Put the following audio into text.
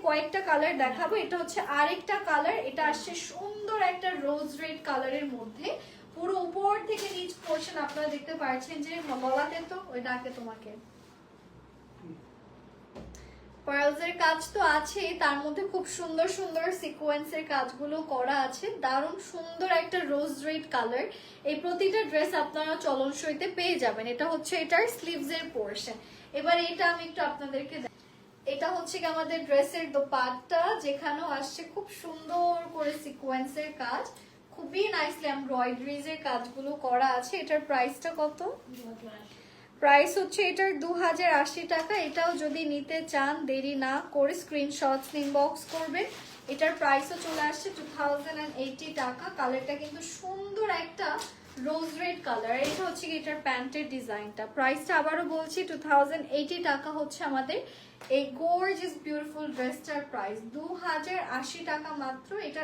কয়েকটা কালার দেখাবো। এটা হচ্ছে আরেকটা কালার, এটা আসছে সুন্দর একটা রোজ রেড কালারের মধ্যে। পুরো উপর থেকে নিচ পোর্শন আপনারা দেখতে পাচ্ছেন যে গলাতে তো ওই ডাকে তোমাকে পার্লসের কাজ তো আছে, তার মধ্যে খুব সুন্দর সুন্দর সিকোয়েন্সের কাজগুলো করা আছে। দারুণ সুন্দর একটা রোজ রেড কালার। এই প্রতিটা ড্রেস আপনারা চলন সইতে পেয়ে যাবেন। এটা হচ্ছে এটার স্লিভস এর পোর্শন। এবার এটা আমি একটু আপনাদেরকে, এটা হচ্ছে কি আমাদের ড্রেসের দোপাট্টা, যেখানেও আসছে খুব সুন্দর করে সিকোয়েন্সের কাজ, খুবই নাইসলি এমব্রয়ডারিজ এর কাজগুলো করা আছে। এটার প্রাইসটা কত? প্রাইস হচ্ছে এটার 2080 টাকা। এটাও যদি নিতে চান দেরি না করে স্ক্রিনশটস ইনবক্স করবেন। এটার প্রাইসও চলে আসছে 2080 টাকা। কালারটা কিন্তু সুন্দর একটা রোজ রেড কালার। এটা হচ্ছে কি এটার প্যান্টের ডিজাইনটা। প্রাইসটা আবারও বলছি 2080 টাকা হচ্ছে আমাদের এই গর্জিয়াস বিউটিফুল ড্রেসটার প্রাইস। 2080 টাকা মাত্র। এটা